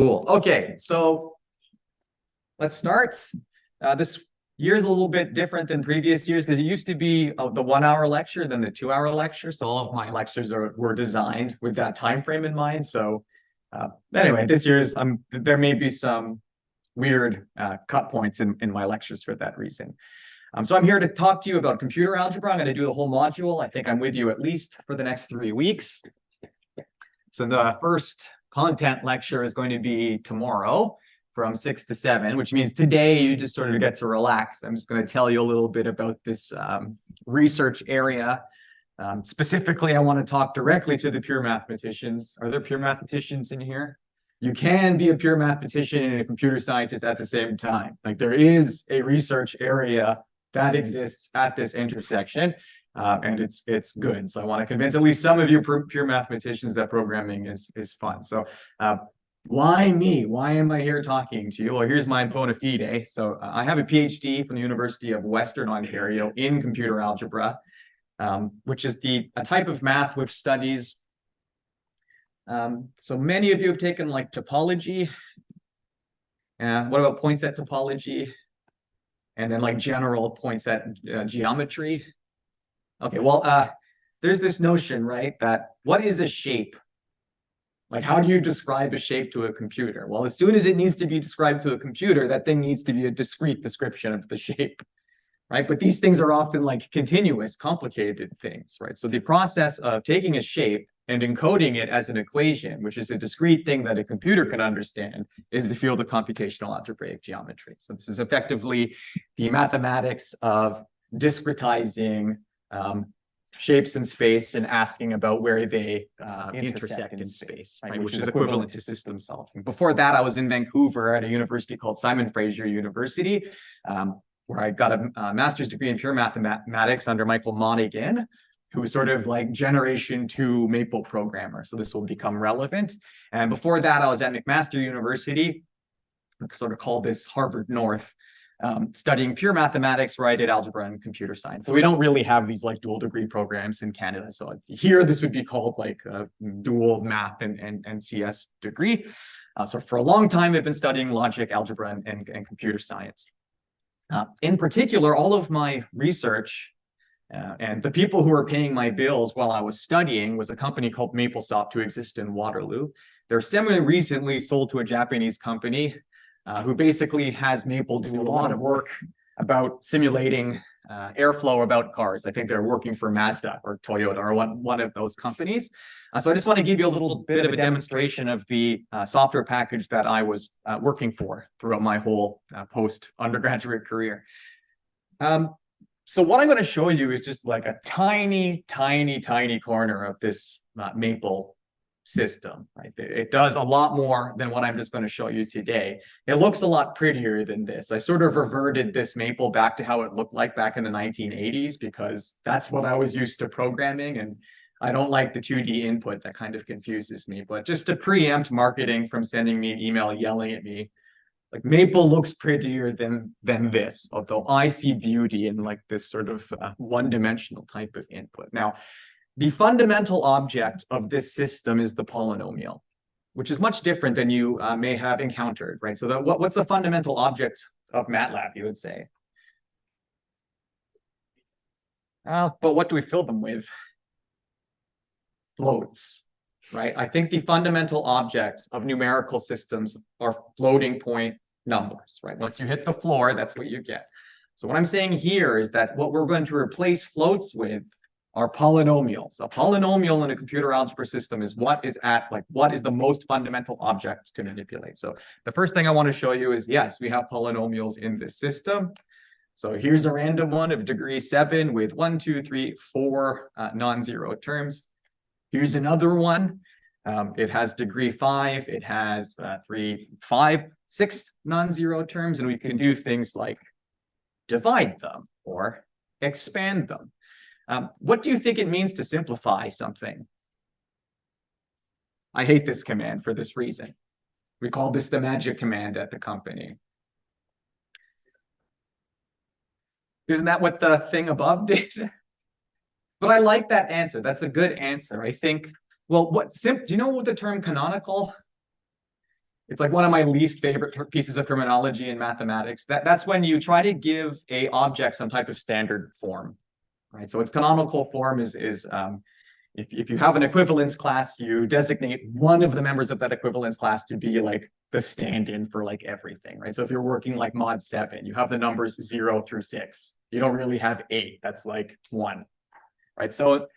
Cool. Okay, so let's start. This year's a little bit different than previous years because it used to be the 1 hour lecture, then the 2 hour lecture. So all of my lectures were designed with that time frame in mind. So anyway, this year's there may be some weird cut points in my lectures for that reason. So I'm here to talk to you about computer algebra. I'm going to do the whole module. I think I'm with you at least for the next 3 weeks. So the first content lecture is going to be tomorrow from 6 to 7, which means today you just sort of get to relax. I'm just going to tell you a little bit about this research area. Specifically, I want to talk directly to the pure mathematicians. Are there pure mathematicians in here? You can be a pure mathematician and a computer scientist at the same time. Like there is a research area that exists at this intersection. And it's good. So I want to convince at least some of you pure mathematicians that programming is fun. So why me? Why am I here talking to you? Well, here's my bona fide. So I have a PhD from the University of Western Ontario in computer algebra, which is a type of math which studies. So many of you have taken like topology. What about point-set topology? And then like general point-set geometry. Okay, well, there's this notion, right, that what is a shape? Like, how do you describe a shape to a computer? Well, as soon as it needs to be described to a computer, that thing needs to be a discrete description of the shape, right? But these things are often like continuous, complicated things, right? So the process of taking a shape and encoding it as an equation, which is a discrete thing that a computer can understand, is the field of computational algebraic geometry. So this is effectively the mathematics of discretizing shapes in space and asking about where they intersect in space, right? Which is equivalent to system solving. Before that, I was in Vancouver at a university called Simon Fraser University, where I got a master's degree in pure mathematics under Michael Monaghan, who was sort of like generation 2 Maple programmer. So this will become relevant. And before that, I was at McMaster University, sort of called this Harvard North, studying pure mathematics, where I did algebra and computer science. So we don't really have these like dual degree programs in Canada. So here, this would be called like a dual math and CS degree. So for a long time, I've been studying logic, algebra, and computer science. In particular, all of my research and the people who were paying my bills while I was studying was a company called MapleSoft, who exists in Waterloo. They're semi-recently sold to a Japanese company who basically has Maple do a lot of work about simulating airflow about cars. I think they're working for Mazda or Toyota or one of those companies. So I just want to give you a little bit of a demonstration of the software package that I was working for throughout my whole post-undergraduate career. So what I'm going to show you is just like a tiny, tiny, tiny corner of this Maple system, right? It does a lot more than what I'm just going to show you today. It looks a lot prettier than this. I sort of reverted this Maple back to how it looked like back in the 1980s because that's what I was used to programming, and I don't like the 2D input. That kind of confuses me. But just to preempt marketing from sending me an email yelling at me, like Maple looks prettier than this, although I see beauty in like this sort of one-dimensional type of input. Now, the fundamental object of this system is the polynomial, which is much different than you may have encountered, right? So what's the fundamental object of MATLAB, you would say? But what do we fill them with? Floats, right? I think the fundamental objects of numerical systems are floating point numbers, right? Once you hit the floor, that's what you get. So what I'm saying here is that what we're going to replace floats with are polynomials. A polynomial in a computer algebra system is what is the most fundamental object to manipulate. So the first thing I want to show you is, yes, we have polynomials in this system. So here's a random one of degree 7 with 1, 2, 3, 4 non-zero terms. Here's another one. It has degree 5. It has 3, 5, 6 non-zero terms, and we can do things like divide them or expand them. What do you think it means to simplify something? I hate this command for this reason. We call this the magic command at the company. Isn't that what the thing above did? But I like that answer. That's a good answer. I think, well, do you know what the term canonical It's like one of my least favorite pieces of terminology in mathematics. That's when you try to give a object some type of standard form, right? So its canonical form is if you have an equivalence class, you designate one of the members of that equivalence class to be like the stand-in for like everything, right? So if you're working like mod 7, you have the numbers 0 through 6. You don't really have 8. That's like 1, right? So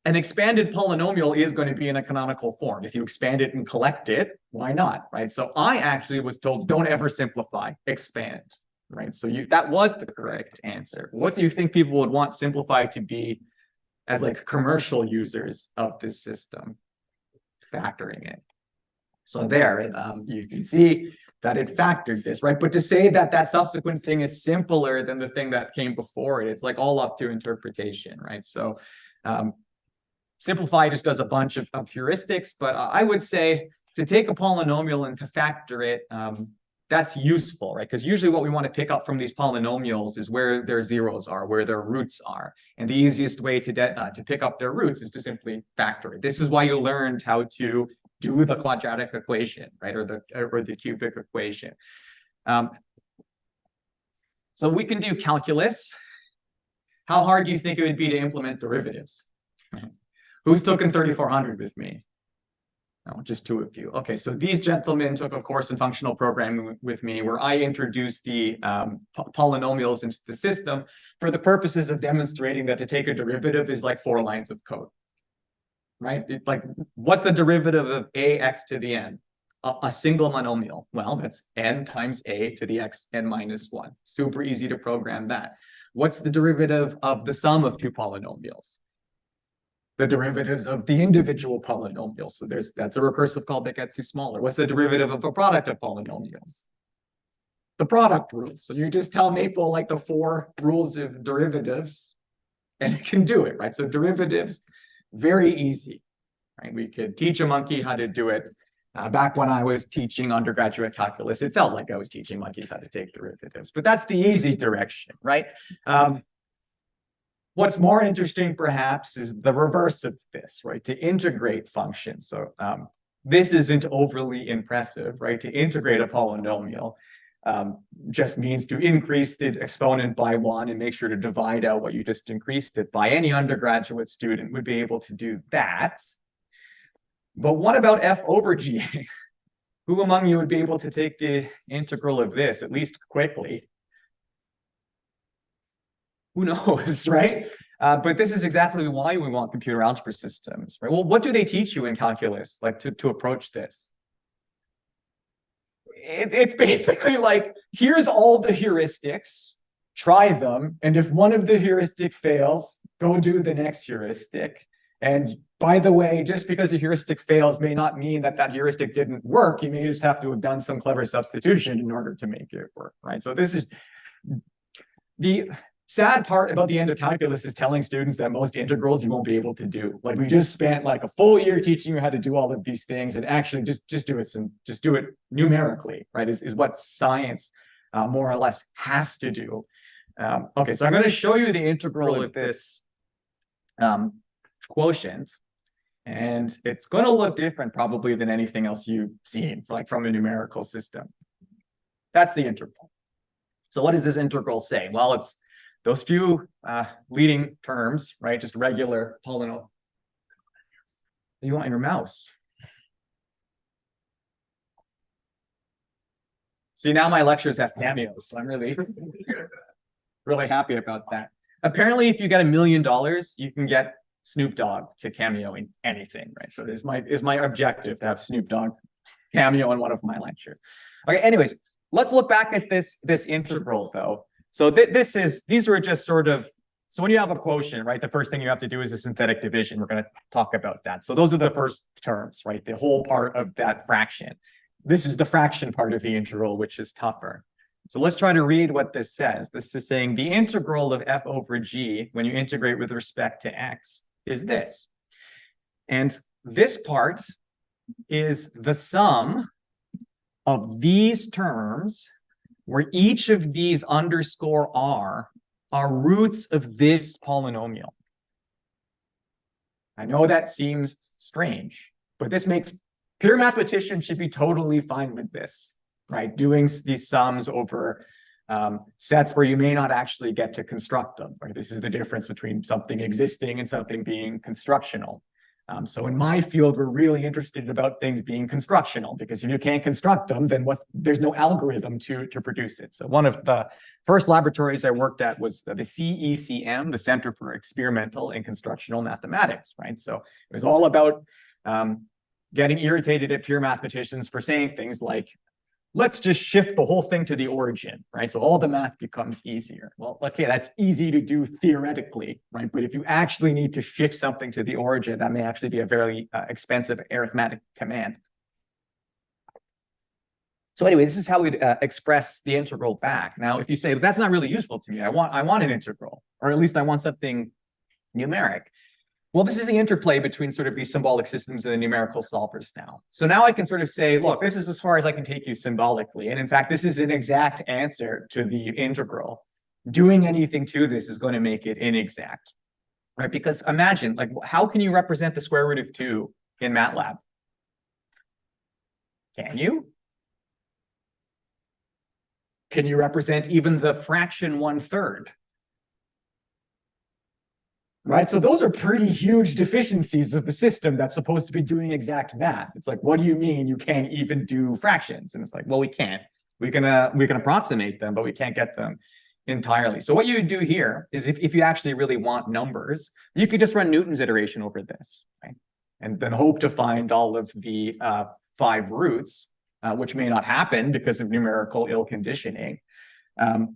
an expanded polynomial is going to be in a canonical form. If you expand it and collect it, why not, right? So I actually was told, don't ever simplify, expand, right? So that was the correct answer. What do you think people would want simplify to be as like commercial users of this system? Factoring it. So there, you can see that it factored this, right? But to say that that subsequent thing is simpler than the thing that came before it, it's like all up to interpretation, right? So simplify just does a bunch of heuristics, but I would say to take a polynomial and to factor it, that's useful, right? Because usually what we want to pick up from these polynomials is where their zeros are, where their roots are. And the easiest way to pick up their roots is to simply factor it. This is why you learned how to do the quadratic equation, right? Or the cubic equation. So we can do calculus. How hard do you think it would be to implement derivatives? Who's taken 3400 with me? No, just 2 of you. Okay, so these gentlemen took a course in functional programming with me where I introduced the polynomials into the system for the purposes of demonstrating that to take a derivative is like 4 lines of code, right? It's like, what's the derivative of ax to the n? A single monomial. Well, that's n times a to the x n minus 1. Super easy to program that. What's the derivative of the sum of 2 polynomials? The derivatives of the individual polynomials. So that's a recursive call that gets you smaller. What's the derivative of a product of polynomials? The product rules. So you just tell Maple like the 4 rules of derivatives and it can do it, right? So derivatives, very easy, right? We could teach a monkey how to do it. Back when I was teaching undergraduate calculus, it felt like I was teaching monkeys how to take derivatives, but that's the easy direction, right? What's more interesting, perhaps, is the reverse of this, right? To integrate functions. So this isn't overly impressive, right? To integrate a polynomial just means to increase the exponent by 1 and make sure to divide out what you just increased it by. Any undergraduate student would be able to do that. But what about f over g? Who among you would be able to take the integral of this, at least quickly? Who knows, right? But this is exactly why we want computer algebra systems, right? Well, what do they teach you in calculus, like to approach this? It's basically like, here's all the heuristics, try them, and if one of the heuristic fails, go do the next heuristic. And by the way, just because a heuristic fails may not mean that that heuristic didn't work. You may just have to have done some clever substitution in order to make it work, right? So this is the sad part about the end of calculus, is telling students that most integrals you won't be able to do. Like, we just spent like a full year teaching you how to do all of these things, and actually just do it numerically, right? Is what science more or less has to do. Okay, so I'm going to show you the integral of this quotient, and it's going to look different probably than anything else you've seen, like from a numerical system. That's the integral. So what does this integral say? Well, it's those few leading terms, right? Just regular polynomial. You want your mouse. See, now my lectures have cameos, so I'm really, really happy about that. Apparently, if you get $1 million, you can get Snoop Dogg to cameo in anything, right? So it is my objective to have Snoop Dogg cameo in one of my lectures. Okay, anyways, let's look back at this integral though. So these were just sort of, so when you have a quotient, right, the first thing you have to do is a synthetic division. We're going to talk about that. So those are the first terms, right? The whole part of that fraction. This is the fraction part of the integral, which is tougher. So let's try to read what this says. This is saying the integral of f over g when you integrate with respect to x is this. And this part is the sum of these terms where each of these underscore r are roots of this polynomial. I know that seems strange, but this makes Pure mathematicians should be totally fine with this, right? Doing these sums over sets where you may not actually get to construct them, right? This is the difference between something existing and something being constructional. So in my field, we're really interested about things being constructional, because if you can't construct them, then there's no algorithm to produce it. So one of the first laboratories I worked at was the CECM, the Center for Experimental and Constructional Mathematics, right? So it was all about getting irritated at pure mathematicians for saying things like, let's just shift the whole thing to the origin, right? So all the math becomes easier. Well, okay, that's easy to do theoretically, right? But if you actually need to shift something to the origin, that may actually be a very expensive arithmetic command. So anyway, this is how we'd express the integral back. Now, if you say, that's not really useful to me, I want an integral, or at least I want something numeric. Well, this is the interplay between sort of these symbolic systems and the numerical solvers now. So now I can sort of say, look, this is as far as I can take you symbolically. And in fact, this is an exact answer to the integral. Doing anything to this is going to make it inexact, right? Because imagine, like, how can you represent the square root of 2 in MATLAB? Can you? Can you represent even the fraction 1/3? Right, so those are pretty huge deficiencies of the system that's supposed to be doing exact math. It's like, what do you mean you can't even do fractions? And it's like, well, we can't. We can approximate them, but we can't get them entirely. So what you would do here is, if you actually really want numbers, you could just run Newton's iteration over this, right? And then hope to find all of the 5 roots, which may not happen because of numerical ill conditioning.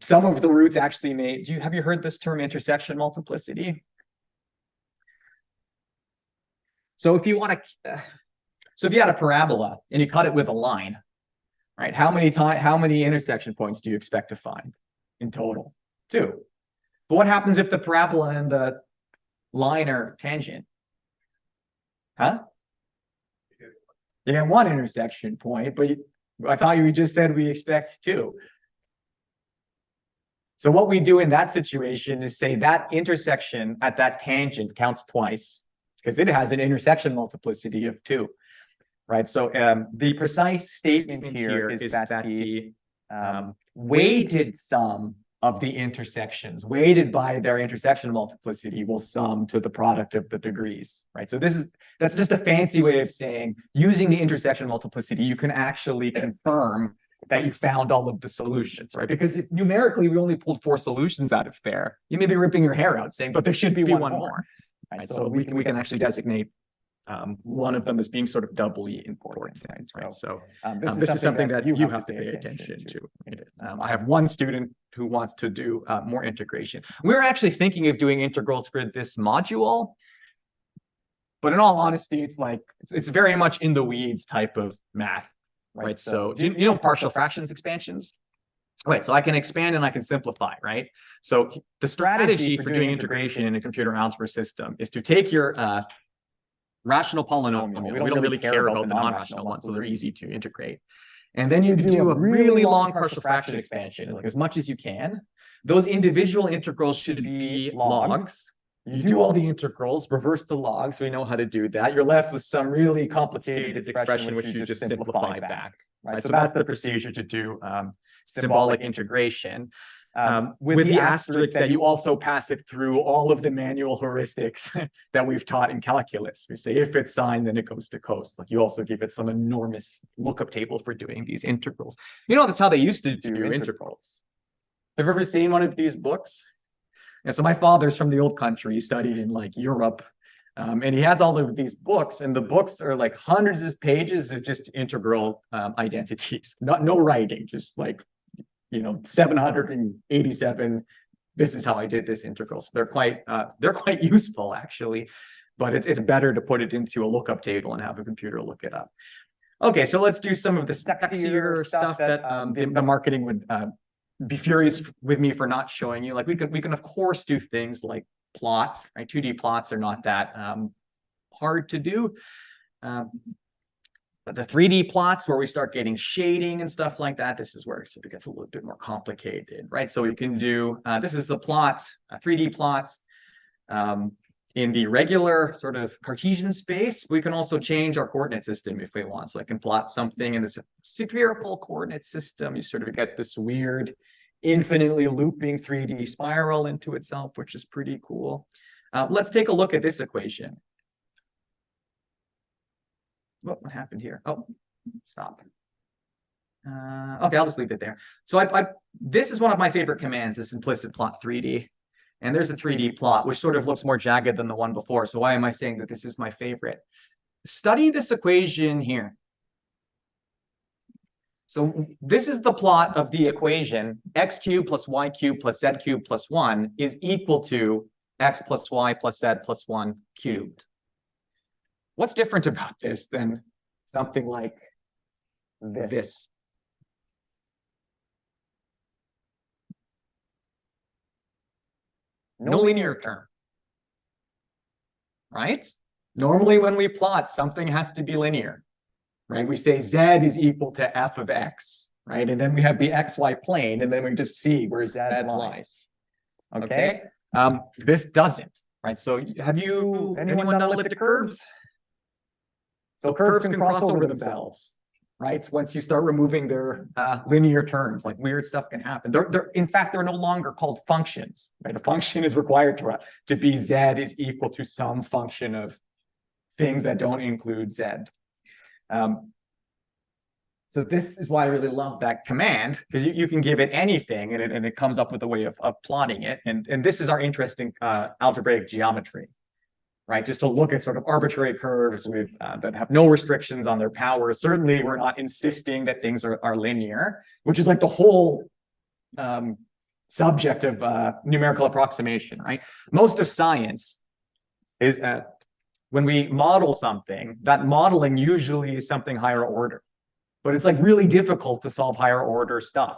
Some of the roots actually may. Have you heard this term intersection multiplicity? So if you want to, so if you had a parabola and you cut it with a line, right? How many intersection points do you expect to find in total? 2. But what happens if the parabola and the line are tangent? Huh? You get 1 intersection point, but I thought you just said we expect 2. So what we do in that situation is say that intersection at that tangent counts twice, because it has an intersection multiplicity of 2, right? So the precise statement here is that the weighted sum of the intersections, weighted by their intersection multiplicity, will sum to the product of the degrees, right? So that's just a fancy way of saying, using the intersection multiplicity, you can actually confirm that you found all of the solutions, right? Because if numerically we only pulled 4 solutions out of there, you may be ripping your hair out saying, but there should be one more. Right? So we can actually designate one of them as being sort of doubly important, right? So this is something that you have to pay attention to. I have one student who wants to do more integration. We're actually thinking of doing integrals for this module, but in all honesty, it's very much in the weeds type of math, right? So you know partial fractions expansions? Right, so I can expand and I can simplify, right? So the strategy for doing integration in a computer algebra system is to take your rational polynomial. We don't really care about the non-rational ones, so they're easy to integrate. And then you do a really long partial fraction expansion, like as much as you can. Those individual integrals should be logs. You do all the integrals, reverse the logs, so we know how to do that. You're left with some really complicated expression which you just simplify back, right? So that's the procedure to do symbolic integration, with the asterisk that you also pass it through all of the manual heuristics that we've taught in calculus. We say if it's signed, then it goes to coast. Like you also give it some enormous lookup table for doing these integrals. You know, that's how they used to do integrals. Have you ever seen one of these books? Yeah, so my father's from the old country. He studied in like Europe. And he has all of these books, and the books are like hundreds of pages of just integral identities. No writing, just like, 787. This is how I did this integral. So they're quite useful actually, but it's better to put it into a lookup table and have a computer look it up. Okay, so let's do some of the sexier stuff that the marketing would be furious with me for not showing you. Like we can of course do things like plots, right? 2D plots are not that hard to do. But the 3D plots, where we start getting shading and stuff like that, this is where it sort of gets a little bit more complicated, right? So we can do, this is a plot, 3D plots. in the regular sort of Cartesian space, we can also change our coordinate system if we want. So I can plot something in this spherical coordinate system. You sort of get this weird, infinitely looping 3D spiral into itself, which is pretty cool. Let's take a look at this equation. What happened here? Oh, stop. Okay, I'll just leave it there. So this is one of my favorite commands, this implicit plot 3D. And there's a 3D plot, which sort of looks more jagged than the one before. So why am I saying that this is my favorite? Study this equation here. So this is the plot of the equation x cubed plus y cubed plus z cubed plus 1 is equal to x plus y plus z plus 1 cubed. What's different about this than something like this? No linear term, right? Normally when we plot, something has to be linear, right? We say z is equal to f of x, right? And then we have the xy plane, and then we just see where z lies. Okay? This doesn't, right? So have anyone done elliptic curves? So curves can cross over themselves, right? Once you start removing their linear terms, like weird stuff can happen. In fact, they're no longer called functions, right? A function is required to be z is equal to some function of things that don't include z. So this is why I really love that command, because you can give it anything and it comes up with a way of plotting it. And this is our interesting algebraic geometry, right? Just to look at sort of arbitrary curves with that have no restrictions on their power. Certainly, we're not insisting that things are linear, which is like the whole subject of numerical approximation, right? Most of science is when we model something, that modeling usually is something higher order, but it's like really difficult to solve higher order stuff.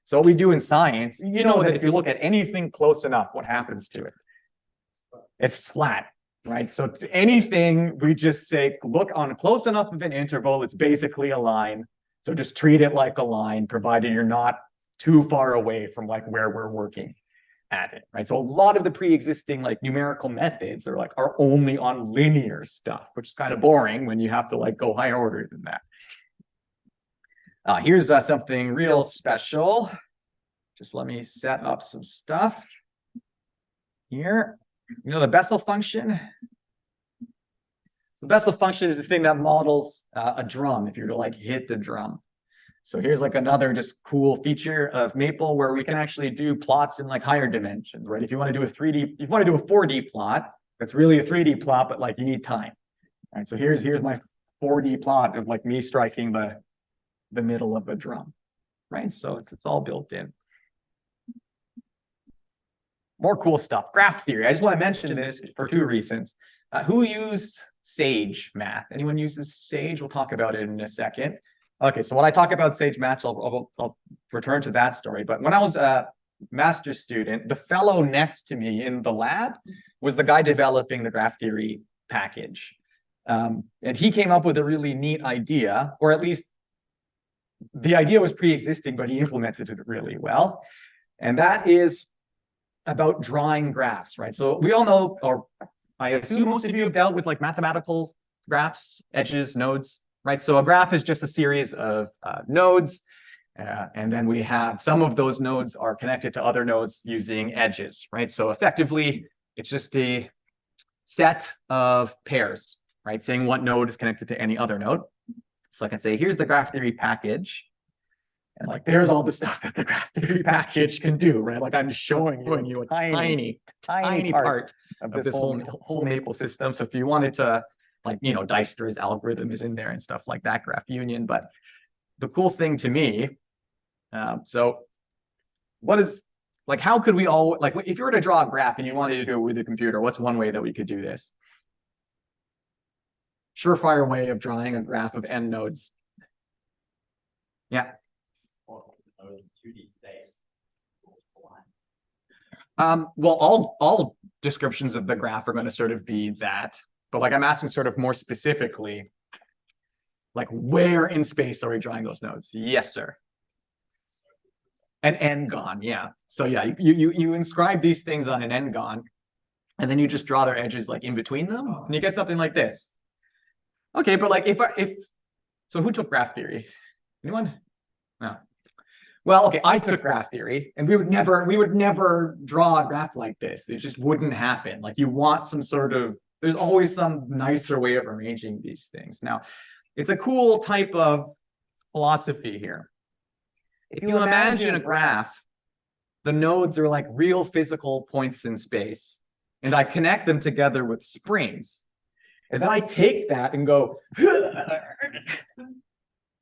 So what we do in science, you know that if you look at anything close enough, what happens to it? It's flat. Right, so to anything, we just say, look on close enough of an interval, it's basically a line. So just treat it like a line, provided you're not too far away from like where we're working at it, right? So a lot of the pre-existing like numerical methods are only on linear stuff, which is kind of boring when you have to like go higher order than that. Here's something real special. Just let me set up some stuff here. You know the Bessel function? The Bessel function is the thing that models a drum if you're to like hit the drum. So here's like another just cool feature of Maple where we can actually do plots in like higher dimensions, right? If you want to do a 3D, if you want to do a 4D plot, that's really a 3D plot, but like you need time. Right. So here's my 4D plot of like me striking the middle of a drum. Right. So it's all built in. More cool stuff. Graph theory. I just want to mention this for two reasons. Who used Sage math? Anyone uses Sage? We'll talk about it in a second. Okay, so when I talk about Sage math, I'll return to that story. But when I was a master's student, the fellow next to me in the lab was the guy developing the graph theory package. And he came up with a really neat idea, or at least the idea was pre-existing, but he implemented it really well. And that is about drawing graphs, right? So we all know, or I assume most of you have dealt with like mathematical graphs, edges, nodes, right? So a graph is just a series of nodes, and then we have some of those nodes are connected to other nodes using edges, right? So effectively, it's just a set of pairs, right? Saying what node is connected to any other node. So I can say, here's the graph theory package. And like, there's all the stuff that the graph theory package can do, right? Like I'm showing you a tiny part of this whole Maple system. So if you wanted to, like, you know, Dijkstra's algorithm is in there and stuff like that, graph union. But the cool thing to me, so what is, like, how could we all, like, if you were to draw a graph and you wanted to do it with a computer, what's one way that we could do this? Surefire way of drawing a graph of n nodes. Yeah. 2D space. Well, all descriptions of the graph are going to sort of be that, but like I'm asking sort of more specifically, like where in space are we drawing those nodes? Yes, sir. An n-gon, yeah. So yeah, you inscribe these things on an n-gon, and then you just draw their edges like in between them, and you get something like this. Okay, but like so who took graph theory? Anyone? No. Well, okay, I took graph theory, and we would never draw a graph like this. It just wouldn't happen. Like you want some sort of, there's always some nicer way of arranging these things. Now, it's a cool type of philosophy here. If you imagine a graph, the nodes are like real physical points in space, and I connect them together with springs. And then I take that and go,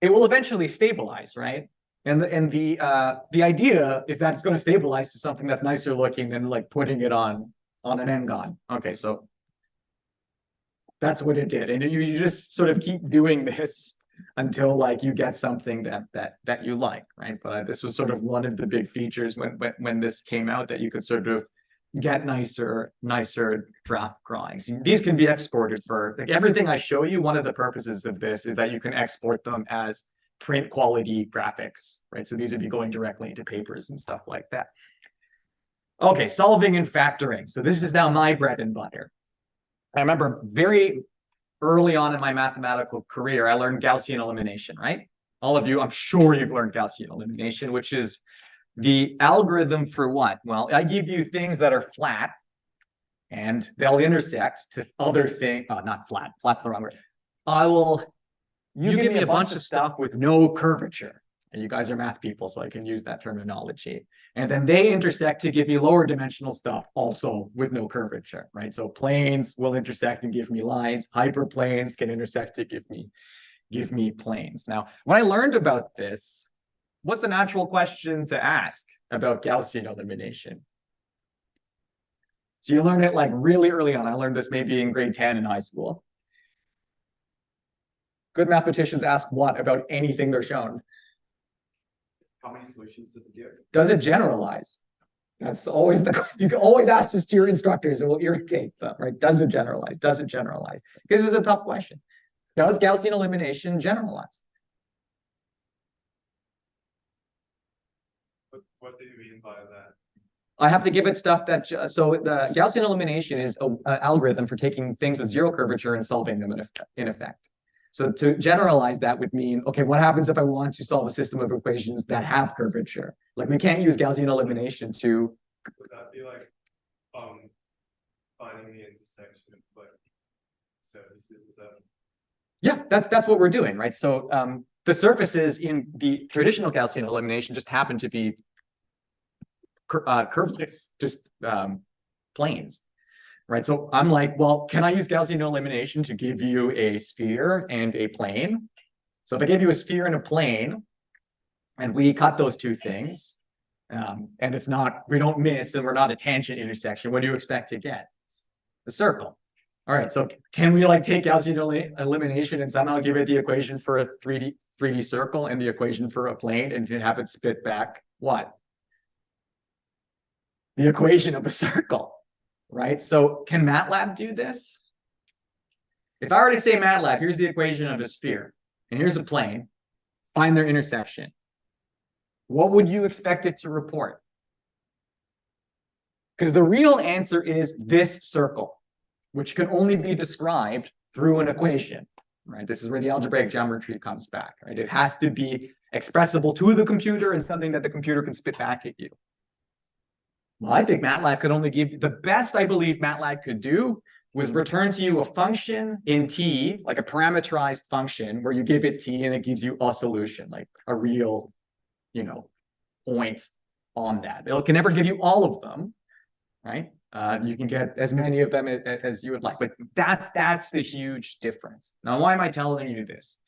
it will eventually stabilize, right? And the idea is that it's going to stabilize to something that's nicer looking than like putting it on an n-gon. Okay, so that's what it did, and you just sort of keep doing this until like you get something that you like, right? But this was sort of one of the big features when this came out, that you could sort of get nicer draft drawings. These can be exported for like everything I show you. One of the purposes of this is that you can export them as print quality graphics, right? So these would be going directly into papers and stuff like that. Okay, solving and factoring. So this is now my bread and butter. I remember very early on in my mathematical career, I learned Gaussian elimination, right? All of you, I'm sure you've learned Gaussian elimination, which is the algorithm for what? Well, I give you things that are flat, and they'll intersect to other things. Not flat. Flat's the wrong word. You give me a bunch of stuff with no curvature. And you guys are math people, so I can use that terminology. And then they intersect to give me lower dimensional stuff also with no curvature, right? So planes will intersect and give me lines. Hyperplanes can intersect to give me planes. Now, when I learned about this, what's the natural question to ask about Gaussian elimination? So you learn it like really early on. I learned this maybe in grade 10 in high school. Good mathematicians ask what about anything they're shown? How many solutions does it give? Does it generalize? That's always you can always ask this to your instructors. It will irritate them, right? Does it generalize? Does it generalize? This is a tough question. Does Gaussian elimination generalize? What do you mean by that? I have to give it stuff that, so the Gaussian elimination is an algorithm for taking things with zero curvature and solving them in effect. So to generalize that would mean, okay, what happens if I want to solve a system of equations that have curvature? Like we can't use Gaussian elimination to. Would that be like finding the intersection of like surfaces? Is that? Yeah, that's what we're doing, right? So the surfaces in the traditional Gaussian elimination just happen to be curveless, just planes. Right, so I'm like, well, can I use Gaussian elimination to give you a sphere and a plane? So if I give you a sphere and a plane, and we cut those two things, and it's not, we don't miss, and we're not a tangent intersection, what do you expect to get? The circle. All right, so can we like take Gaussian elimination and somehow give it the equation for a 3D circle and the equation for a plane and have it spit back what? The equation of a circle. Right? So can MATLAB do this? If I were to say MATLAB, here's the equation of a sphere, and here's a plane, find their intersection. What would you expect it to report? Because the real answer is this circle, which can only be described through an equation, right? This is where the algebraic geometry comes back, right? It has to be expressible to the computer and something that the computer can spit back at you. Well, I think MATLAB could only give you, the best I believe MATLAB could do was return to you a function in T, like a parameterized function, where you give it T and it gives you a solution, like a real, point on that. It can never give you all of them, right? You can get as many of them as you would like, but that's the huge difference. Now, why am I telling you this?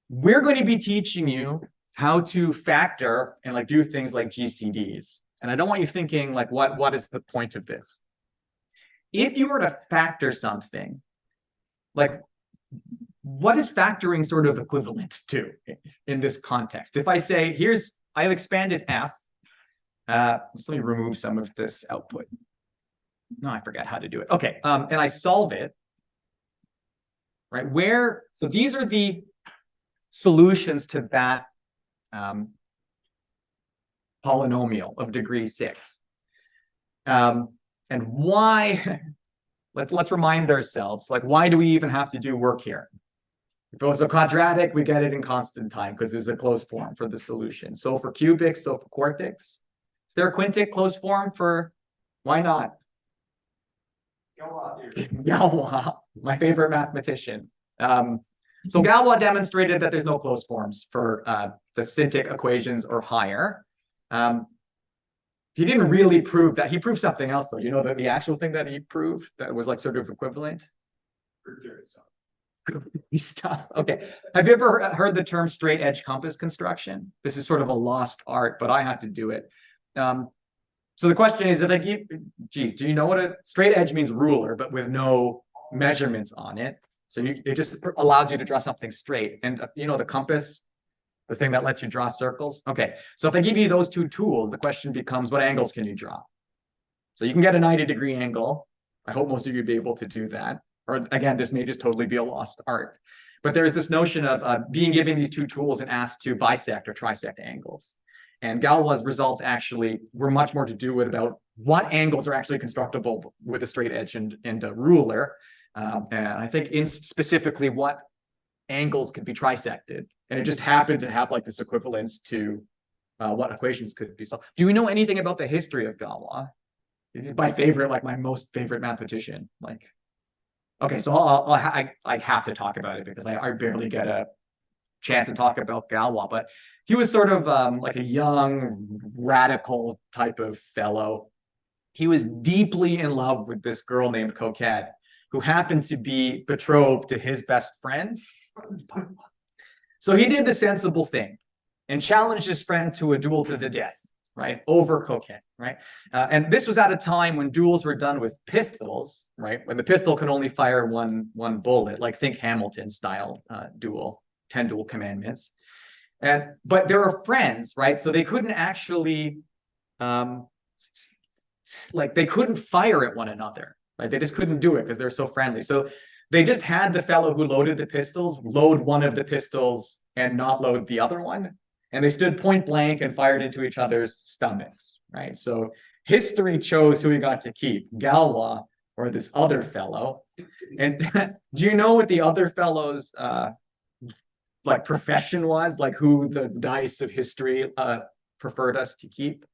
We're going to be teaching you how to factor and like do things like GCDs. And I don't want you thinking like, what is the point of this? If you were to factor something, like what is factoring sort of equivalent to in this context? If I say, I have expanded F, let me remove some of this output. No, I forgot how to do it. Okay, and I solve it, right? So these are the solutions to that polynomial of degree 6. And why, let's remind ourselves, like, why do we even have to do work here? If it was a quadratic, we get it in constant time because there's a closed form for the solution. So for cubic, so for quartic. Is there a quintic closed form for, why not? Galois, my favorite mathematician. So Galois demonstrated that there's no closed forms for the syntec equations or higher. He didn't really prove that. He proved something else, though. You know, the actual thing that he proved that was like sort of equivalent? Stuff. Okay. Have you ever heard the term straight edge compass construction? This is sort of a lost art, but I had to do it. So the question is, if I give, geez, do you know what a straight edge means? Ruler, but with no measurements on it. So it just allows you to draw something straight. And you know, the compass, the thing that lets you draw circles. Okay. So if I give you those two tools, the question becomes, what angles can you draw? So you can get a 90-degree angle. I hope most of you will be able to do that. Or again, this may just totally be a lost art. But there is this notion of being given these two tools and asked to bisect or trisect angles. And Galois' results actually were much more to do with about what angles are actually constructible with a straight edge and a ruler. And I think specifically what angles could be trisected. And it just happened to have like this equivalence to what equations could be solved. Do we know anything about the history of Galois? He's my favorite, like my most favorite mathematician. Like, okay, so I have to talk about it because I barely get a chance to talk about Galois, but he was sort of like a young, radical type of fellow. He was deeply in love with this girl named Coquette, who happened to be betrothed to his best friend. So he did the sensible thing and challenged his friend to a duel to the death, right, over Coquette, right? And this was at a time when duels were done with pistols, right? When the pistol can only fire one bullet, like think Hamilton style duel, 10 duel commandments. But there are friends, right? So they couldn't actually, like they couldn't fire at one another, right? They just couldn't do it because they're so friendly. So they just had the fellow who loaded the pistols load one of the pistols and not load the other one. And they stood point blank and fired into each other's stomachs, right? So history chose who he got to keep, Galois or this other fellow. And do you know what the other fellow's like profession was, like who the dice of history preferred us to keep?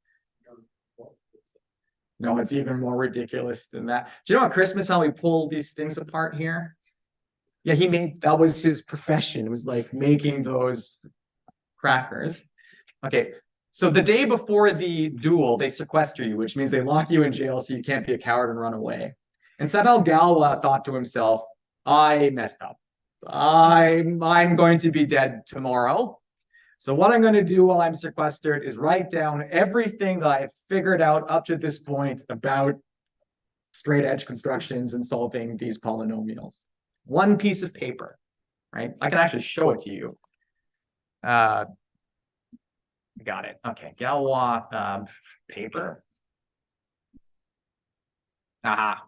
No, it's even more ridiculous than that. Do you know at Christmas how we pull these things apart here? Yeah, that was his profession. It was like making those crackers. Okay, so the day before the duel, they sequester you, which means they lock you in jail so you can't be a coward and run away. And somehow Galois thought to himself, I messed up. I'm going to be dead tomorrow. So what I'm going to do while I'm sequestered is write down everything that I've figured out up to this point about straight edge constructions and solving these polynomials. One piece of paper, right? I can actually show it to you. Got it. Okay, Galois paper. Aha.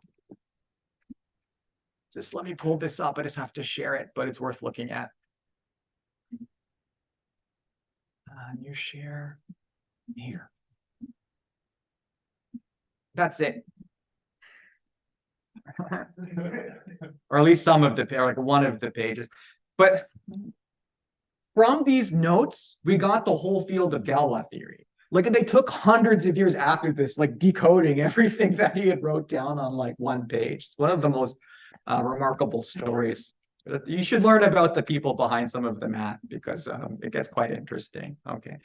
Just let me pull this up. I just have to share it, but it's worth looking at. New share here. That's it. Or at least some of the, or like one of the pages. But from these notes, we got the whole field of Galois theory. Like they took hundreds of years after this, like decoding everything that he had wrote down on like one page. It's one of the most remarkable stories. You should learn about the people behind some of the math because it gets quite interesting. Okay,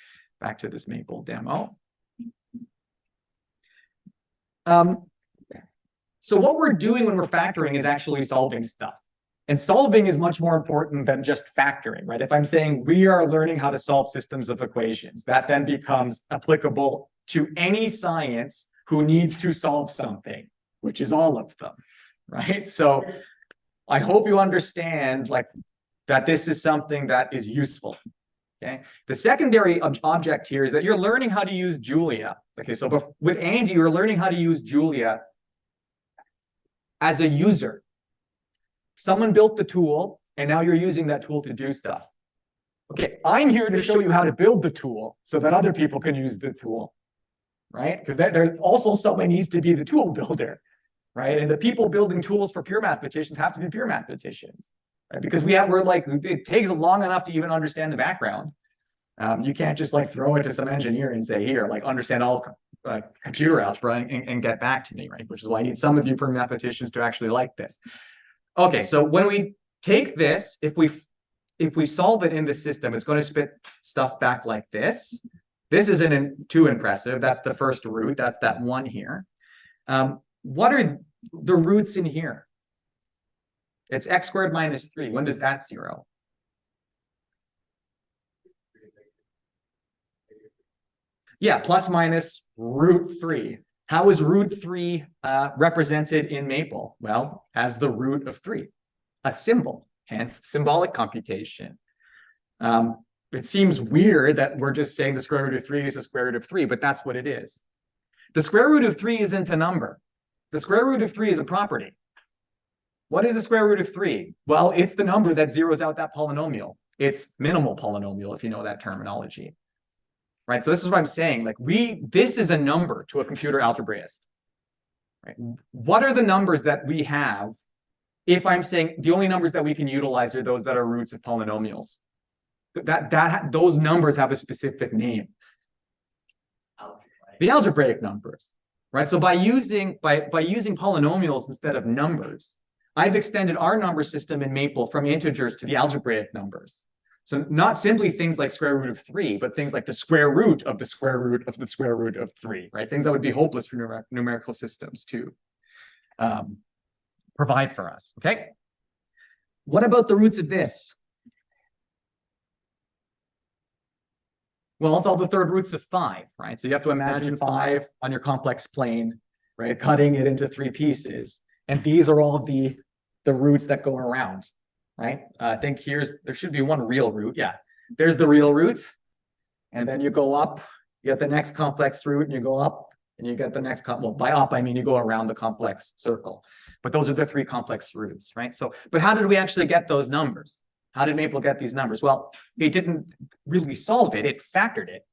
back to this Maple demo. So what we're doing when we're factoring is actually solving stuff. And solving is much more important than just factoring, right? If I'm saying we are learning how to solve systems of equations, that then becomes applicable to any science who needs to solve something, which is all of them, right? So I hope you understand like that this is something that is useful. Okay. The secondary object here is that you're learning how to use Julia. Okay, so with Andy, you're learning how to use Julia as a user. Someone built the tool, and now you're using that tool to do stuff. Okay, I'm here to show you how to build the tool so that other people can use the tool. right? Because there's also someone needs to be the tool builder, right? And the people building tools for pure mathematicians have to be pure mathematicians, right? Because we're like, it takes long enough to even understand the background. You can't just like throw it to some engineer and say, here, like understand all computer algebra and get back to me, right? Which is why I need some of you pure mathematicians to actually like this. Okay, so when we take this, if we solve it in the system, it's going to spit stuff back like this. This isn't too impressive. That's the first root. That's that one here. What are the roots in here? It's x squared minus 3. When does that 0? Yeah, plus minus root 3. How is root 3 represented in Maple? Well, as the root of 3, a symbol, hence symbolic computation. It seems weird that we're just saying the square root of 3 is the square root of 3, but that's what it is. The square root of 3 isn't a number. The square root of 3 is a property. What is the square root of 3? Well, it's the number that zeroes out that polynomial. It's minimal polynomial, if you know that terminology. Right? So this is what I'm saying. Like this is a number to a computer algebraist. Right? What are the numbers that we have if I'm saying the only numbers that we can utilize are those that are roots of polynomials? Those numbers have a specific name. The algebraic numbers, right? So by using polynomials instead of numbers, I've extended our number system in Maple from integers to the algebraic numbers. So not simply things like square root of 3, but things like the square root of the square root of the square root of 3, right? Things that would be hopeless for numerical systems to provide for us, okay? What about the roots of this? Well, it's all the third roots of 5, right? So you have to imagine 5 on your complex plane, right? Cutting it into 3 pieces. And these are all the roots that go around, right? I think there should be one real root. Yeah, there's the real root. And then you go up, you get the next complex root, and you go up, and you get the next, well, by up, I mean you go around the complex circle. But those are the 3 complex roots, right? So, but how did we actually get those numbers? How did Maple get these numbers? Well, it didn't really solve it, it factored it.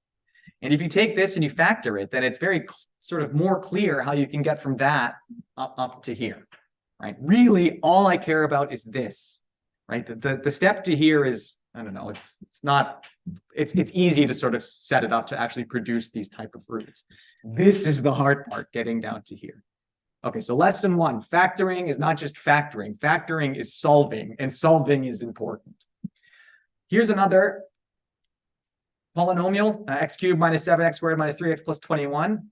And if you take this and you factor it, then it's very sort of more clear how you can get from that up to here, right? Really, all I care about is this, right? The step to here is, I don't know, it's easy to sort of set it up to actually produce these type of roots. This is the hard part, getting down to here. Okay, so lesson 1, factoring is not just factoring. Factoring is solving, and solving is important. Here's another polynomial, x cubed minus 7x squared minus 3x plus 21.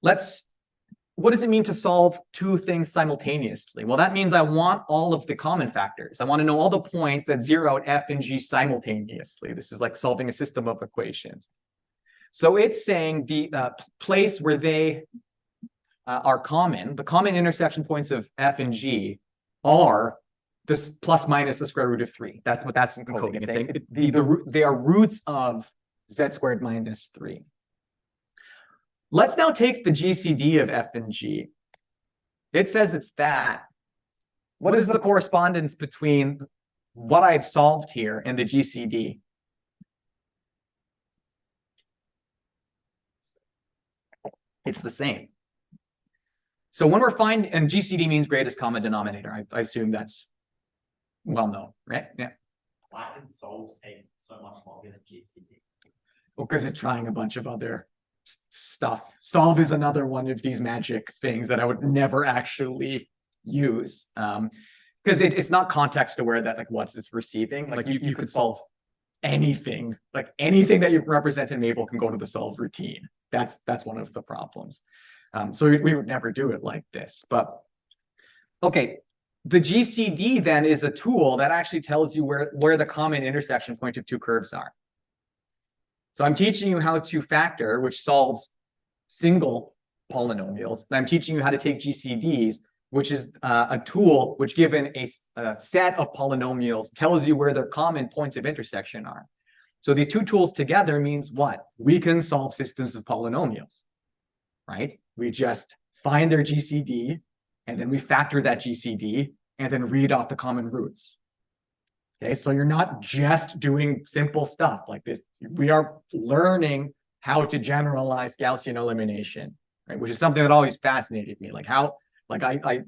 What does it mean to solve 2 things simultaneously? Well, that means I want all of the common factors. I want to know all the points that zero out f and g simultaneously. This is like solving a system of equations. So it's saying the place where they are common, the common intersection points of f and g are this plus minus the square root of 3. That's what that's encoding. It's saying they are roots of z squared minus 3. Let's now take the GCD of f and g. It says it's that. What is the correspondence between what I've solved here and the GCD? It's the same. So when we're finding, and GCD means greatest common denominator. I assume that's well known, right? Yeah. Why did solve take so much longer than GCD? Well, because it's trying a bunch of other stuff. Solve is another one of these magic things that I would never actually use. Because it's not context aware that like what's it's receiving. Like you could solve anything, like anything that you represent in Maple can go to the solve routine. That's one of the problems. So we would never do it like this. But okay, the GCD then is a tool that actually tells you where the common intersection point of 2 curves are. So I'm teaching you how to factor, which solves single polynomials. And I'm teaching you how to take GCDs, which is a tool which, given a set of polynomials, tells you where their common points of intersection are. So these 2 tools together means what? We can solve systems of polynomials, right? We just find their GCD, and then we factor that GCD, and then read off the common roots. Okay, so you're not just doing simple stuff like this. We are learning how to generalize Gaussian elimination, right? Which is something that always fascinated me. Like how, like I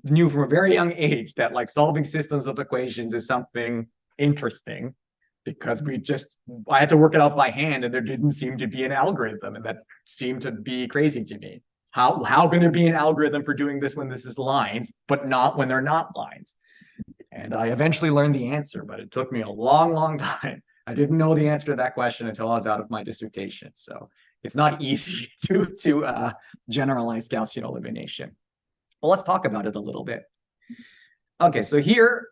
knew from a very young age that like solving systems of equations is something interesting, because I had to work it out by hand, and there didn't seem to be an algorithm, and that seemed to be crazy to me. How can there be an algorithm for doing this when this is lines, but not when they're not lines? And I eventually learned the answer, but it took me a long, long time. I didn't know the answer to that question until I was out of my dissertation. So it's not easy to generalize Gaussian elimination. Well, let's talk about it a little bit. Okay, so here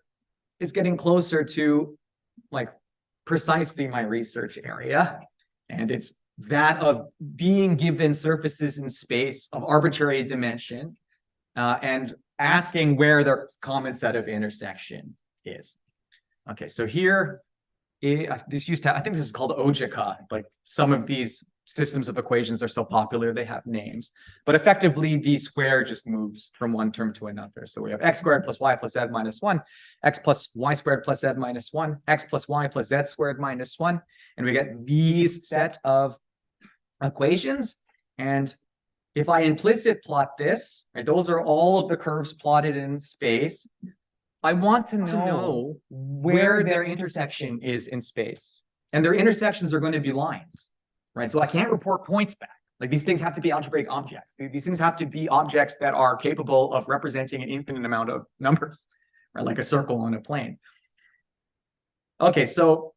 is getting closer to like precisely my research area, and it's that of being given surfaces in space of arbitrary dimension and asking where their common set of intersection is. Okay, so here, this used to, I think this is called OJICA. Like some of these systems of equations are so popular, they have names. But effectively, the square just moves from one term to another. So we have x squared plus y plus z minus 1, x plus y squared plus z minus 1, x plus y plus z squared minus 1. And we get these set of equations. And if I implicit plot this, right, those are all of the curves plotted in space. I want to know where their intersection is in space. And their intersections are going to be lines, right? So I can't report points back. Like these things have to be algebraic objects. These things have to be objects that are capable of representing an infinite amount of numbers, right? Like a circle on a plane. Okay, so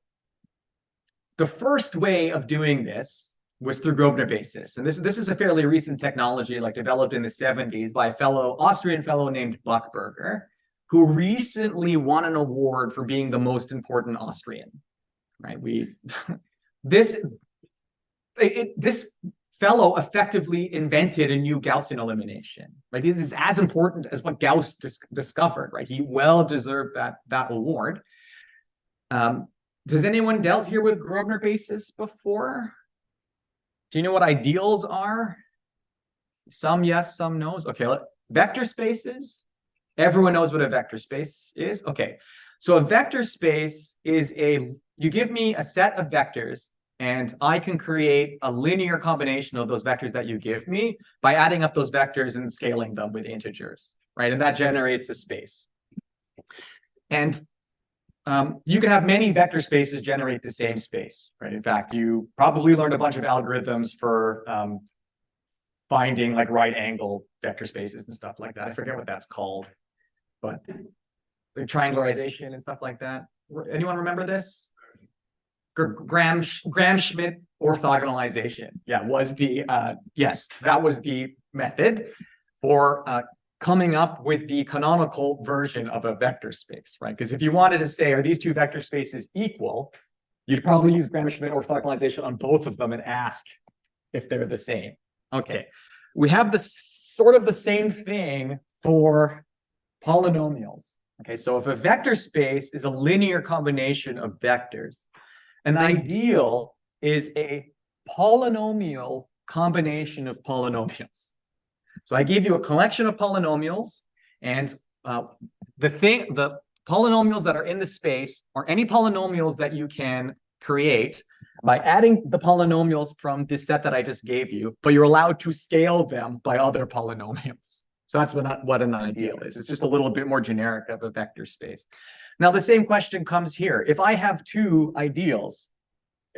the first way of doing this was through Grobner basis. And this is a fairly recent technology, like developed in the 70s by a Austrian fellow named Buchberger, who recently won an award for being the most important Austrian, right? This fellow effectively invented a new Gaussian elimination, right? It is as important as what Gauss discovered, right? He well deserved that award. Does anyone dealt here with Grobner basis before? Do you know what ideals are? Some yes, some no's. Okay, vector spaces. Everyone knows what a vector space is. Okay, so a vector space is you give me a set of vectors, and I can create a linear combination of those vectors that you give me by adding up those vectors and scaling them with integers, right? And that generates a space. And you can have many vector spaces generate the same space, right? In fact, you probably learned a bunch of algorithms for finding like right angle vector spaces and stuff like that. I forget what that's called, but the triangularization and stuff like that. Anyone remember this? Gram-Schmidt orthogonalization. Yeah, was the yes, that was the method for coming up with the canonical version of a vector space, right? Because if you wanted to say, are these two vector spaces equal, you'd probably use Gram-Schmidt orthogonalization on both of them and ask if they're the same. Okay, we have the sort of the same thing for polynomials. Okay, so if a vector space is a linear combination of vectors, an ideal is a polynomial combination of polynomials. So I gave you a collection of polynomials, and the polynomials that are in the space are any polynomials that you can create by adding the polynomials from this set that I just gave you, but you're allowed to scale them by other polynomials. So that's what an ideal is. It's just a little bit more generic of a vector space. Now, the same question comes here. If I have two ideals,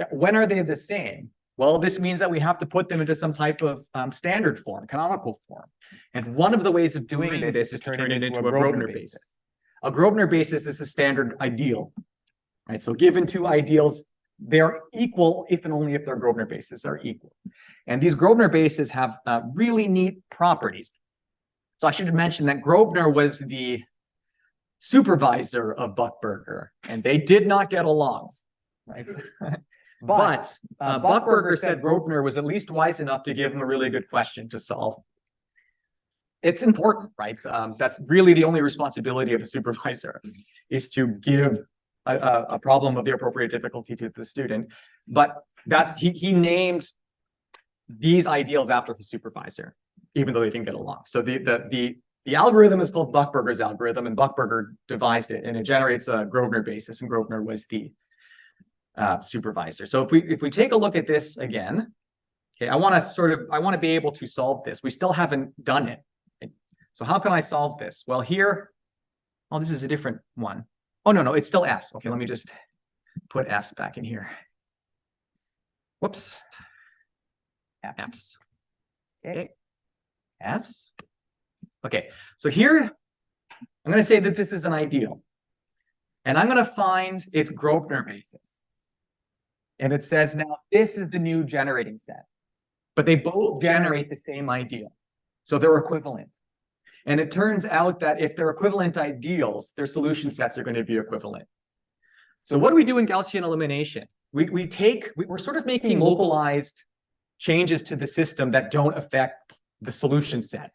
when are they the same? Well, this means that we have to put them into some type of standard form, canonical form. And one of the ways of doing this is to turn it into a Grobner basis. A Grobner basis is a standard ideal, right? So given two ideals, they're equal if and only if their Grobner bases are equal. And these Grobner bases have really neat properties. So I should mention that Grobner was the supervisor of Buchberger, and they did not get along, right? But Buchberger said Grobner was at least wise enough to give him a really good question to solve. It's important, right? That's really the only responsibility of a supervisor, is to give a problem of the appropriate difficulty to the student. But he named these ideals after his supervisor, even though they didn't get along. So the algorithm is called Buchberger's algorithm, and Buchberger devised it, and it generates a Grobner basis, and Grobner was the supervisor. So if we take a look at this again, Okay, I want to be able to solve this. We still haven't done it. So how can I solve this? Well, here, oh, this is a different one. Oh, no, it's still f's. Okay, let me just put f's back in here. Whoops. F's. Okay. F's. Okay, so here, I'm going to say that this is an ideal. And I'm going to find its Grobner basis. And it says now, this is the new generating set. But they both generate the same ideal. So they're equivalent. And it turns out that if they're equivalent ideals, their solution sets are going to be equivalent. So what do we do in Gaussian elimination? We're sort of making localized changes to the system that don't affect the solution set,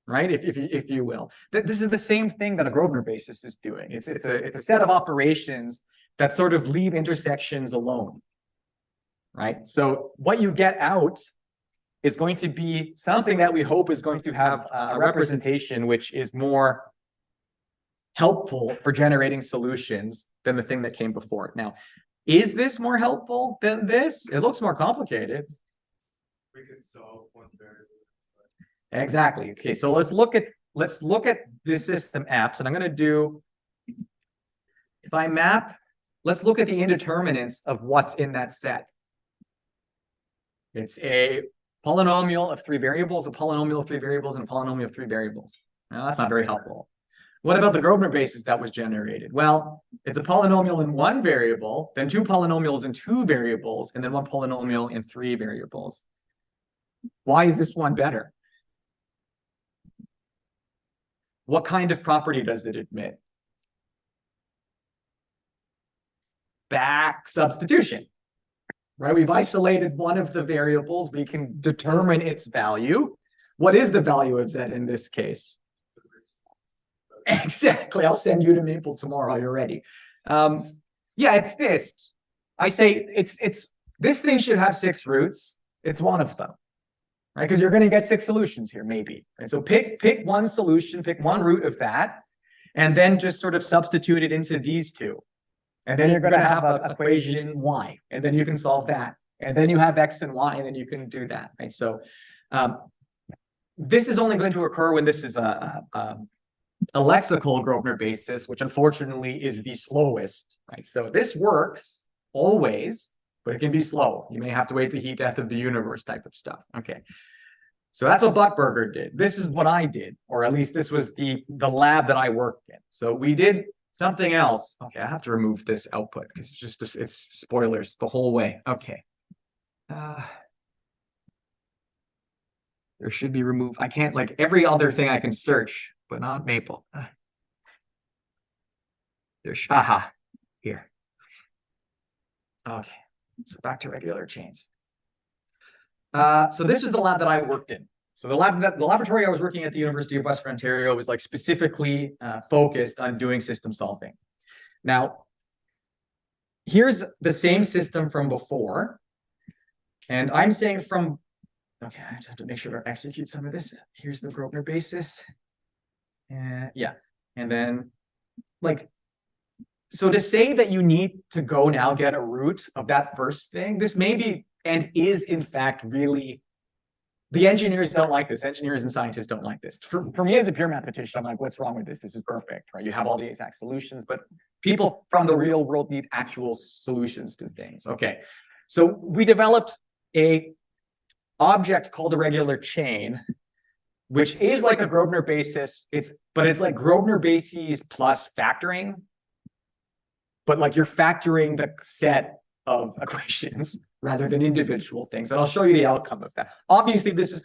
right? If you will. This is the same thing that a Grobner basis is doing. It's a set of operations that sort of leave intersections alone, right? So what you get out is going to be something that we hope is going to have a representation which is more helpful for generating solutions than the thing that came before it. Now, is this more helpful than this? It looks more complicated. We could solve one variable. Exactly. Okay, so let's look at this system apps, and I'm going to do, if I map, let's look at the indeterminants of what's in that set. It's a polynomial of 3 variables, a polynomial of 3 variables, and a polynomial of 3 variables. Now, that's not very helpful. What about the Grobner basis that was generated? Well, it's a polynomial in 1 variable, then 2 polynomials in 2 variables, and then 1 polynomial in 3 variables. Why is this one better? What kind of property does it admit? Back substitution, right? We've isolated one of the variables. We can determine its value. What is the value of z in this case? Exactly. I'll send you to Maple tomorrow. You're ready. Yeah, it's this. I say it's this thing should have 6 roots. It's one of them, right? Because you're going to get 6 solutions here, maybe. And so pick one solution, pick one root of that, and then just sort of substitute it into these 2. And then you're going to have an equation y, and then you can solve that. And then you have x and y, and then you can do that, right? So this is only going to occur when this is a lexical Grobner basis, which unfortunately is the slowest, right? So this works always, but it can be slow. You may have to wait the heat death of the universe type of stuff. Okay. So that's what Buckberger did. This is what I did, or at least this was the lab that I worked in. So we did something else. Okay, I have to remove this output because it's spoilers the whole way. Okay. There should be removed. I can't, like, every other thing I can search, but not Maple. There's here. Okay, so back to regular chains. So this was the lab that I worked in. So the laboratory I was working at the University of Western Ontario was like specifically focused on doing system solving. Now, here's the same system from before, and I'm saying from, okay, I just have to make sure to execute some of this. Here's the Grobner basis. Yeah, and then like, so to say that you need to go now get a root of that first thing, this may be and is in fact really, the engineers don't like this. Engineers and scientists don't like this. For me as a pure mathematician, I'm like, what's wrong with this? This is perfect, right? You have all the exact solutions, but people from the real world need actual solutions to things. Okay, so we developed a object called a regular chain, which is like a Grobner basis. But it's like Grobner bases plus factoring, but like you're factoring the set of equations rather than individual things. And I'll show you the outcome of that. Obviously, this is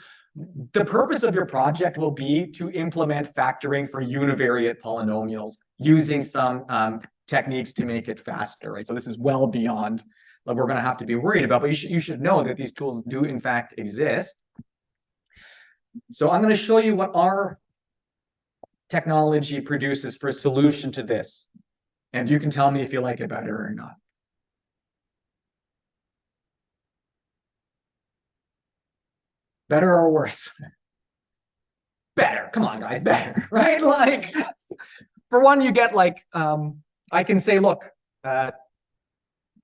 the purpose of your project will be to implement factoring for univariate polynomials using some techniques to make it faster, right? So this is well beyond what we're going to have to be worried about, but you should know that these tools do in fact exist. So I'm going to show you what our technology produces for a solution to this. And you can tell me if you like it better or not. Better or worse? Better. Come on, guys, better, right? Like, for one, you get like, I can say, look,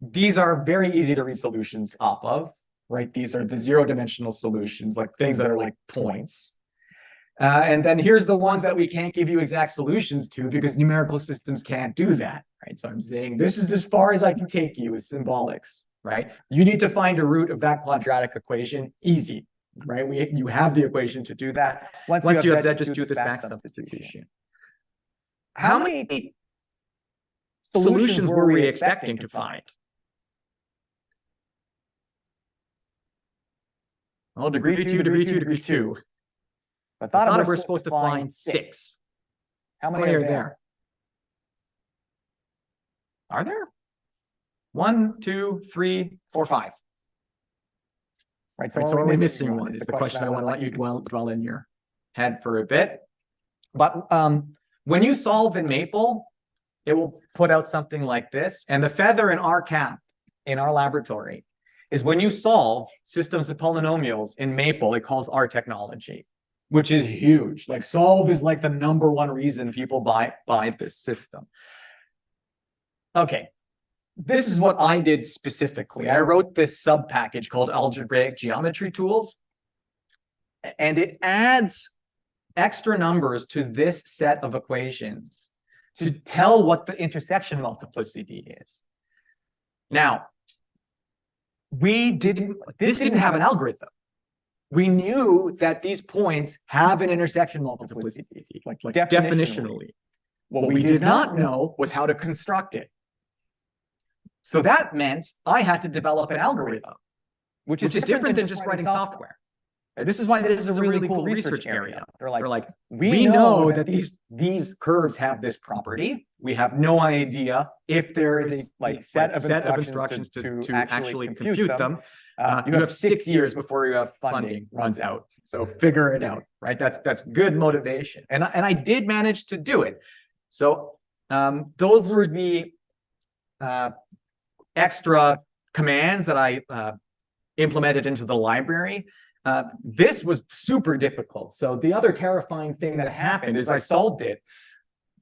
these are very easy to read solutions off of. right? These are the zero-dimensional solutions, like things that are like points. And then here's the ones that we can't give you exact solutions to because numerical systems can't do that, right? So I'm saying this is as far as I can take you with symbolics, right? You need to find a root of that quadratic equation, easy, right? You have the equation to do that. Once you have Z, just do this back substitution. How many solutions were we expecting to find? Well, degree 2, degree 2, degree 2. I thought we were supposed to find 6. How many are there? Are there? 1, 2, 3, 4, 5. Right, so are we missing one? Is the question I want to let you dwell in your head for a bit. But when you solve in Maple, it will put out something like this. And the feather in our cap, in our laboratory, is when you solve systems of polynomials in Maple, it calls our technology, which is huge. Like solve is like the #1 reason people buy this system. Okay, this is what I did specifically. I wrote this sub package called algebraic geometry tools, and it adds extra numbers to this set of equations to tell what the intersection multiplicity is. Now, this didn't have an algorithm. We knew that these points have an intersection multiplicity, like definitionally. What we did not know was how to construct it. So that meant I had to develop an algorithm, which is different than just writing software. This is why this is a really cool research area. They're like, we know that these curves have this property. We have no idea if there is a set of instructions to actually compute them. You have 6 years before your funding runs out. So figure it out, right? That's good motivation. And I did manage to do it. So those were the extra commands that I implemented into the library. This was super difficult. So the other terrifying thing that happened is I solved it,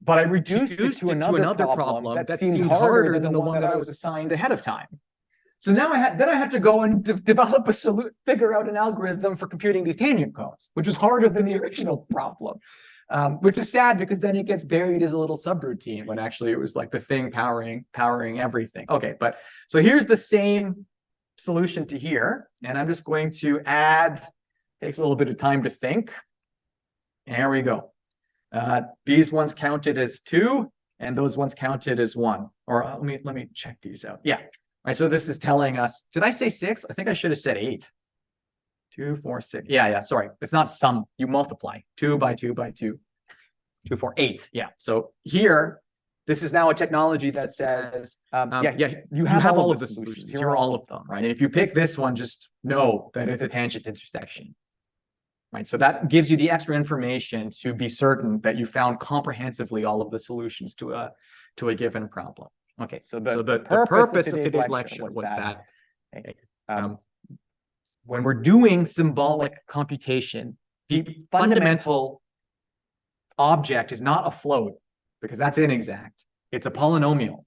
but I reduced it to another problem that seemed harder than the one that I was assigned ahead of time. So now I had to go and develop a solution, figure out an algorithm for computing these tangent cones, which was harder than the original problem, which is sad because then it gets buried as a little subroutine when actually it was like the thing powering everything. Okay, but so here's the same solution to here, and I'm just going to add, takes a little bit of time to think. There we go. These ones counted as 2, and those ones counted as 1. Or let me check these out. Yeah. All right, so this is telling us, did I say 6? I think I should have said 8. 2, 4, 6. Yeah, sorry. It's not sum. You multiply. 2 by 2 by 2. 2, 4, 8. Yeah. So here, this is now a technology that says, you have all of the solutions. Here are all of them, right? And if you pick this one, just know that it's a tangent intersection, right? So that gives you the extra information to be certain that you found comprehensively all of the solutions to a given problem. Okay, so the purpose of today's lecture was that when we're doing symbolic computation, the fundamental object is not a float, because that's inexact. It's a polynomial.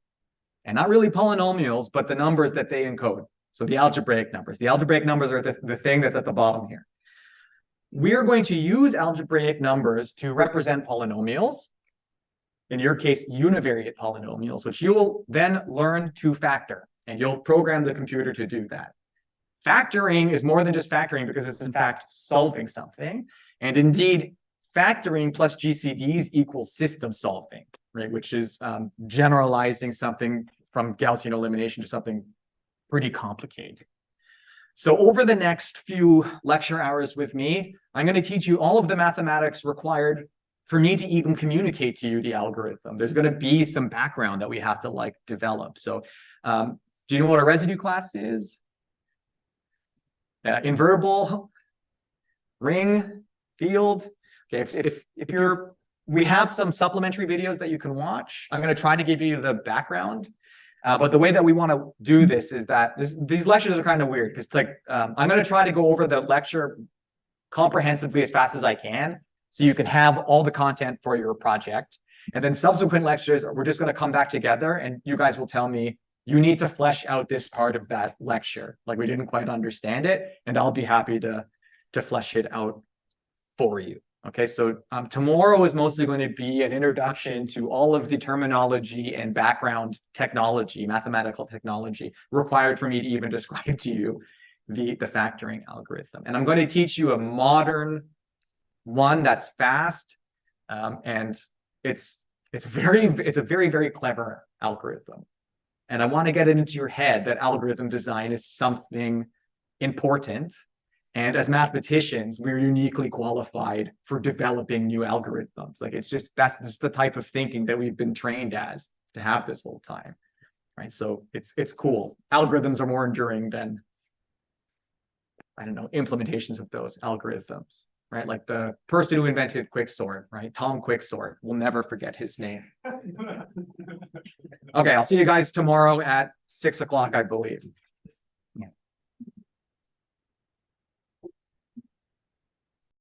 And not really polynomials, but the numbers that they encode. So the algebraic numbers. The algebraic numbers are the thing that's at the bottom here. We're going to use algebraic numbers to represent polynomials. In your case, univariate polynomials, which you will then learn to factor. And you'll program the computer to do that. Factoring is more than just factoring because it's in fact solving something. And indeed, factoring plus GCDs equals system solving, right? Which is generalizing something from Gaussian elimination to something pretty complicated. So over the next few lecture hours with me, I'm going to teach you all of the mathematics required for me to even communicate to you the algorithm. There's going to be some background that we have to develop. So do you know what a residue class is? Invertible, ring, field. Okay, if we have some supplementary videos that you can watch. I'm going to try to give you the background. But the way that we want to do this is that these lectures are kind of weird because I'm going to try to go over the lecture comprehensively as fast as I can so you can have all the content for your project. And then subsequent lectures, we're just going to come back together and you guys will tell me you need to flesh out this part of that lecture. Like we didn't quite understand it, and I'll be happy to flesh it out for you. Okay, so tomorrow is mostly going to be an introduction to all of the terminology and background technology, mathematical technology required for me to even describe to you the factoring algorithm. And I'm going to teach you a modern one that's fast, and it's a very, very clever algorithm. And I want to get it into your head that algorithm design is something important. And as mathematicians, we're uniquely qualified for developing new algorithms. Like that's just the type of thinking that we've been trained as to have this whole time, right? So it's cool. Algorithms are more enduring than, I don't know, implementations of those algorithms, right? Like the person who invented quicksort, right? Tom Quicksort, we'll never forget his name. Okay, I'll see you guys tomorrow at 6 o'clock, I believe.